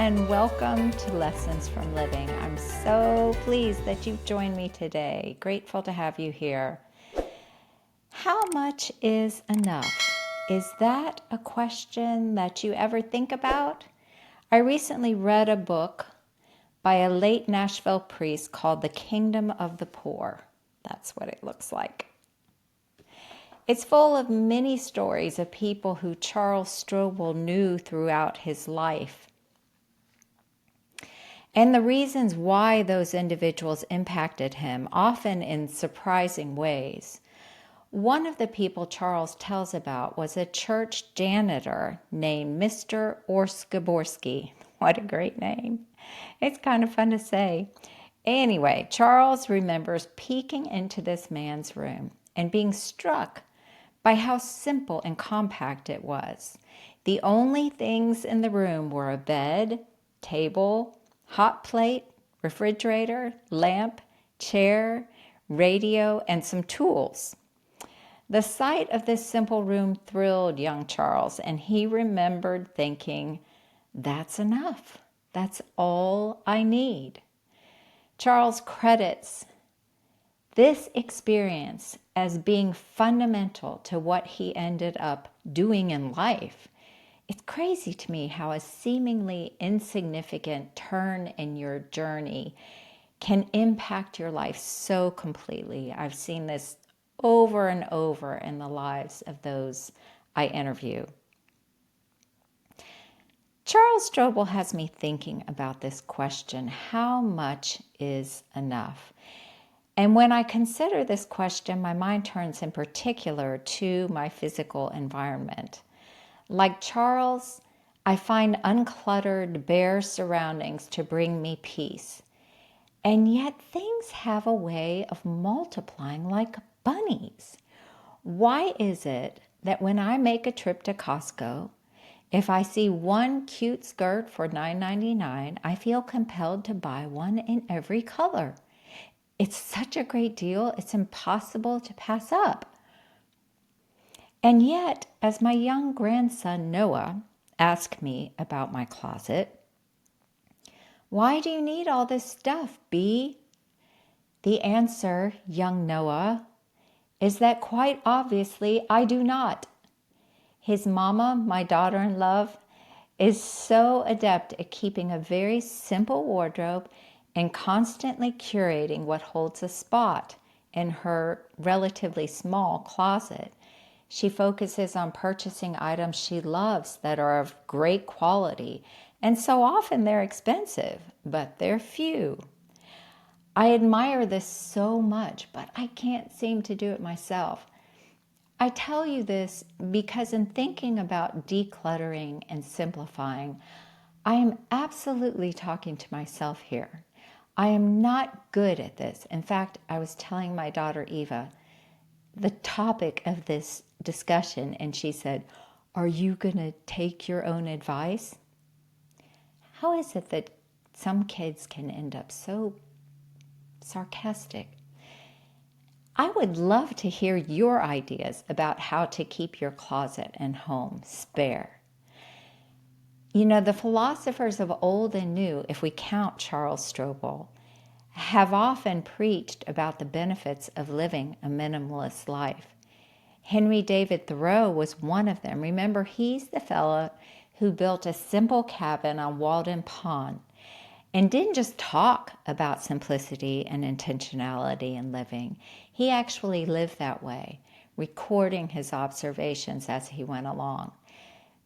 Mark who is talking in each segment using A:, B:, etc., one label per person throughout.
A: and welcome to Lessons from Living. I'm so pleased that you've joined me today. Grateful to have you here. How much is enough? Is that a question that you ever think about? I recently read a book by a late Nashville priest called The Kingdom of the Poor. That's what it looks like. It's full of many stories of people who Charles Strobel knew throughout his life, and the reasons why those individuals impacted him, often in surprising ways. One of the people Charles tells about was a church janitor named Mr. Orskaborski. What a great name. It's kind of fun to say. Anyway, Charles remembers peeking into this man's room and being struck by how simple and compact it was. The only things in the room were a bed, table, hot plate, refrigerator, lamp, chair, radio, and some tools. The sight of this simple room thrilled young Charles, and he remembered thinking, "That's enough. That's all I need." Charles credits this experience as being fundamental to what he ended up doing in life. It's crazy to me how a seemingly insignificant turn in your journey can impact your life so completely. I've seen this over and over in the lives of those I interview. Charles Strobel has me thinking about this question, how much is enough? And when I consider this question, my mind turns in particular to my physical environment. Like Charles, I find uncluttered, bare surroundings to bring me peace. And yet things have a way of multiplying like bunnies. Why is it that when I make a trip to Costco, if I see one cute skirt for $9.99, I feel compelled to buy one in every color? It's such a great deal, it's impossible to pass up. And yet, as my young grandson Noah asked me about my closet, "Why do you need all this stuff, Bee?" The answer, young Noah, is that quite obviously I do not. His mama, my daughter-in-law, is so adept at keeping a very simple wardrobe and constantly curating what holds a spot in her relatively small closet. She focuses on purchasing items she loves that are of great quality, and so often they're expensive, but they're few. I admire this so much, but I can't seem to do it myself. I tell you this because in thinking about decluttering and simplifying, I am absolutely talking to myself here. I am not good at this. In fact, I was telling my daughter Eva the topic of this discussion, and she said, "Are you going to take your own advice?" How is it that some kids can end up so sarcastic? I would love to hear your ideas about how to keep your closet and home spare. You know, the philosophers of old and new, if we count Charles Strobel, have often preached about the benefits of living a minimalist life. Henry David Thoreau was one of them. Remember, he's the fellow who built a simple cabin on Walden Pond and didn't just talk about simplicity and intentionality in living. He actually lived that way, recording his observations as he went along.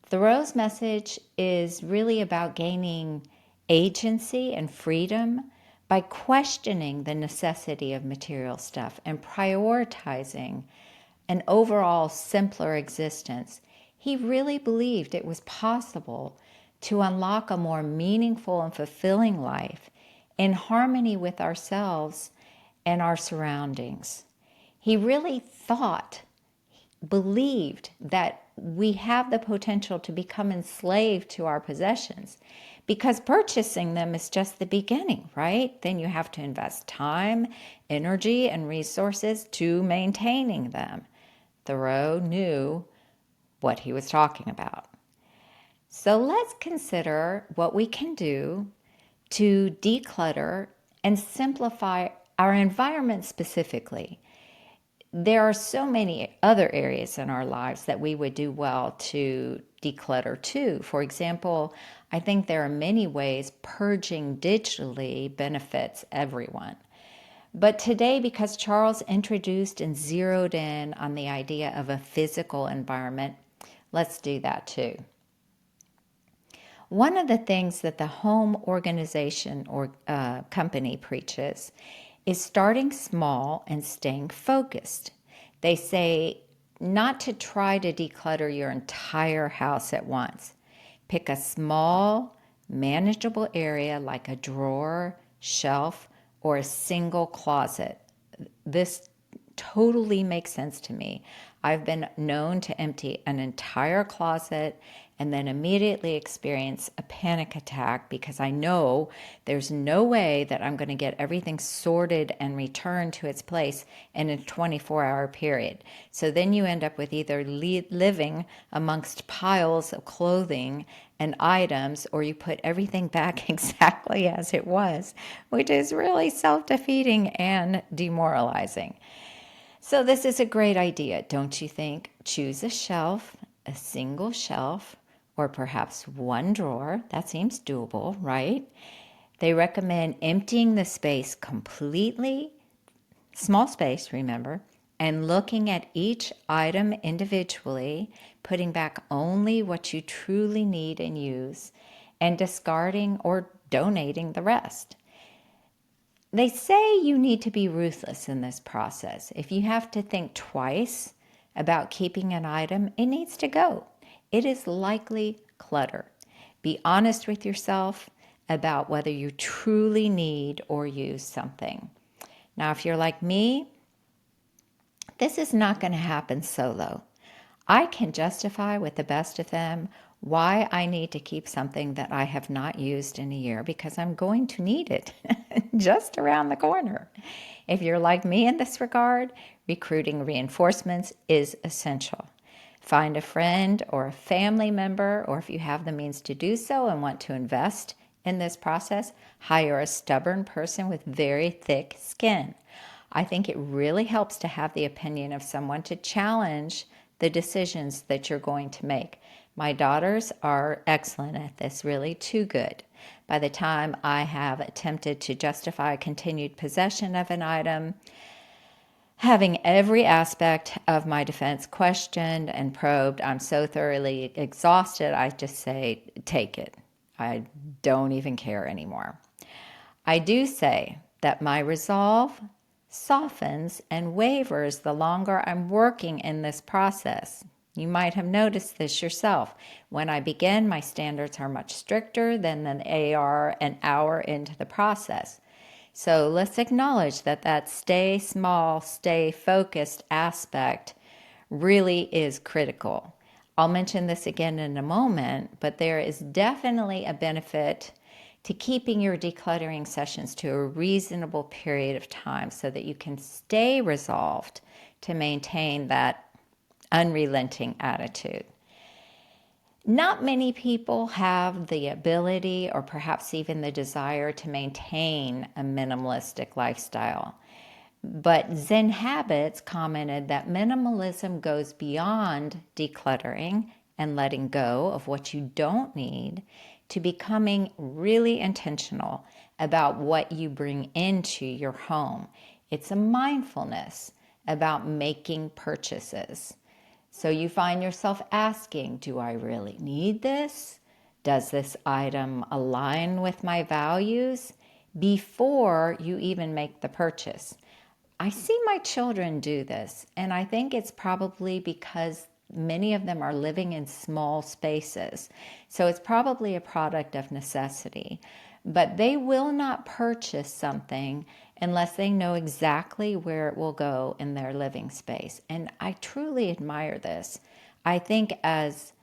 A: Thoreau's message is really about gaining agency and freedom by questioning the necessity of material stuff and prioritizing an overall simpler existence. He really believed it was possible to unlock a more meaningful and fulfilling life in harmony with ourselves and our surroundings. He really believed that we have the potential to become enslaved to our possessions because purchasing them is just the beginning, right? Then you have to invest time, energy, and resources to maintaining them. Thoreau knew what he was talking about. So let's consider what we can do to declutter and simplify our environment specifically. There are so many other areas in our lives that we would do well to declutter too. For example, I think there are many ways purging digitally benefits everyone. But today, because Charles introduced and zeroed in on the idea of a physical environment, let's do that too. One of the things that the home organization or company preaches is starting small and staying focused. They say not to try to declutter your entire house at once. Pick a small, manageable area like a drawer, shelf, or a single closet. This totally makes sense to me. I've been known to empty an entire closet and then immediately experience a panic attack because I know there's no way that I'm going to get everything sorted and returned to its place in a 24-hour period. So then you end up with either living amongst piles of clothing and items, or you put everything back exactly as it was, which is really self-defeating and demoralizing. So this is a great idea, don't you think? Choose a shelf, a single shelf, or perhaps one drawer. That seems doable, right? They recommend emptying the space completely, small space, remember, and looking at each item individually, putting back only what you truly need and use, and discarding or donating the rest. They say you need to be ruthless in this process. If you have to think twice about keeping an item, it needs to go. It is likely clutter. Be honest with yourself about whether you truly need or use something. Now, if you're like me, this is not going to happen solo. I can justify with the best of them why I need to keep something that I have not used in a year because I'm going to need it just around the corner. If you're like me in this regard, recruiting reinforcements is essential. Find a friend or a family member, or if you have the means to do so and want to invest in this process, hire a stubborn person with very thick skin. I think it really helps to have the opinion of someone to challenge the decisions that you're going to make. My daughters are excellent at this, really too good. By the time I have attempted to justify continued possession of an item, having every aspect of my defense questioned and probed, I'm so thoroughly exhausted, I just say, take it. I don't even care anymore. I do say that my resolve softens and wavers the longer I'm working in this process. You might have noticed this yourself. When I begin, my standards are much stricter than they are an hour into the process. So let's acknowledge that stay small, stay focused aspect really is critical. I'll mention this again in a moment, but there is definitely a benefit to keeping your decluttering sessions to a reasonable period of time so that you can stay resolved to maintain that unrelenting attitude. Not many people have the ability or perhaps even the desire to maintain a minimalistic lifestyle. But Zen Habits commented that minimalism goes beyond decluttering and letting go of what you don't need to becoming really intentional about what you bring into your home. It's a mindfulness about making purchases. So you find yourself asking, do I really need this? Does this item align with my values? Before you even make the purchase. I see my children do this, and I think it's probably because many of them are living in small spaces. So it's probably a product of necessity. But they will not purchase something unless they know exactly where it will go in their living space. And I truly admire this. I think as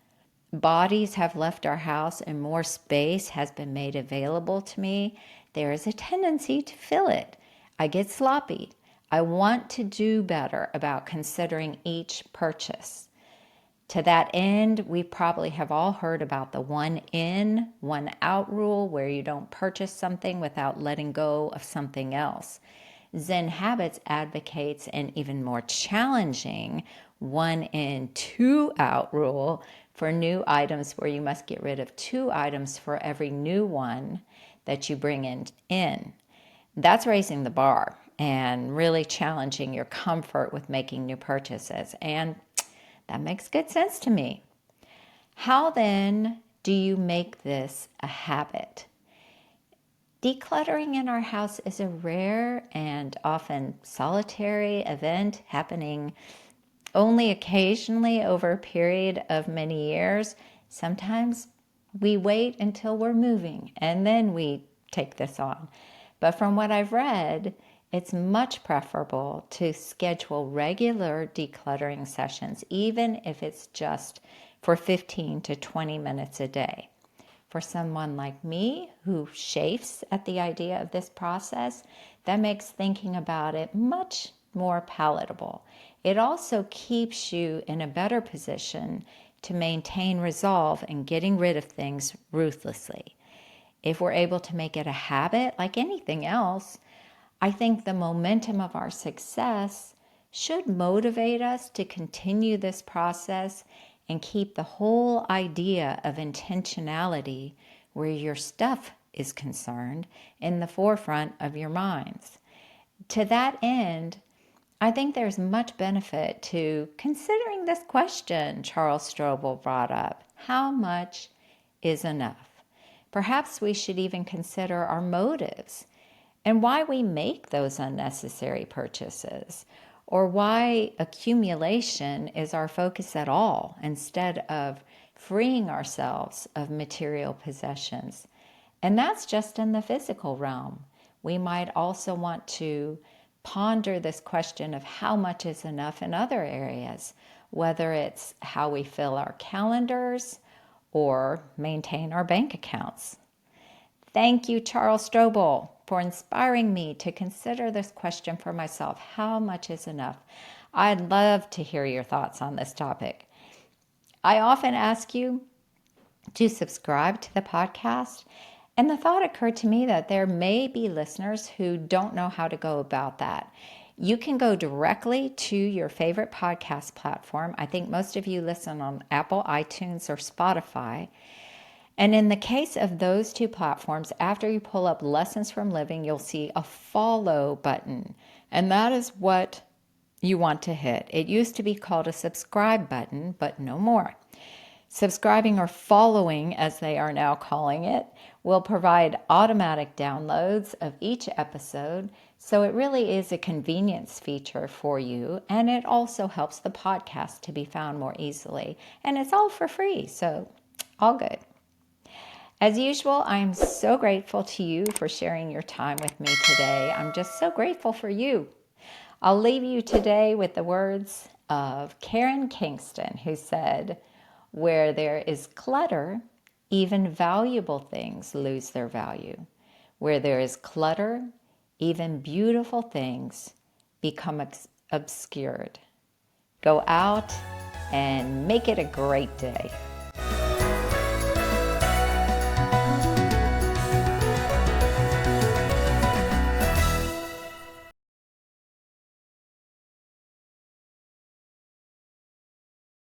A: bodies have left our house and more space has been made available to me, there is a tendency to fill it. I get sloppy. I want to do better about considering each purchase. To that end, we probably have all heard about the one in, one out rule, where you don't purchase something without letting go of something else. Zen Habits advocates an even more challenging one in, two out rule for new items, where you must get rid of 2 items for every new one that you bring in. That's raising the bar and really challenging your comfort with making new purchases. And that makes good sense to me. How then do you make this a habit? Decluttering in our house is a rare and often solitary event happening only occasionally over a period of many years. Sometimes we wait until we're moving and then we take this on. But from what I've read, it's much preferable to schedule regular decluttering sessions, even if it's just for 15 to 20 minutes a day. For someone like me who chafes at the idea of this process, that makes thinking about it much more palatable. It also keeps you in a better position to maintain resolve in getting rid of things ruthlessly. If we're able to make it a habit, like anything else, I think the momentum of our success should motivate us to continue this process and keep the whole idea of intentionality, where your stuff is concerned, in the forefront of your minds. To that end, I think there's much benefit to considering this question Charles Strobel brought up. How much is enough? Perhaps we should even consider our motives and why we make those unnecessary purchases, or why accumulation is our focus at all instead of freeing ourselves of material possessions. And that's just in the physical realm. We might also want to ponder this question of how much is enough in other areas, whether it's how we fill our calendars or maintain our bank accounts. Thank you, Charles Strobel, for inspiring me to consider this question for myself. How much is enough? I'd love to hear your thoughts on this topic. I often ask you to subscribe to the podcast, and the thought occurred to me that there may be listeners who don't know how to go about that. You can go directly to your favorite podcast platform. I think most of you listen on Apple, iTunes, or Spotify. And in the case of those 2 platforms, after you pull up Lessons from Living, you'll see a follow button. And that is what you want to hit. It used to be called a subscribe button, but no more. Subscribing, or following as they are now calling it, will provide automatic downloads of each episode. So it really is a convenience feature for you. And it also helps the podcast to be found more easily. And it's all for free. So all good. As usual, I'm so grateful to you for sharing your time with me today. I'm just so grateful for you. I'll leave you today with the words of Karen Kingston, who said, "Where there is clutter, even valuable things lose their value. Where there is clutter, even beautiful things become obscured." Go out and make it a great day.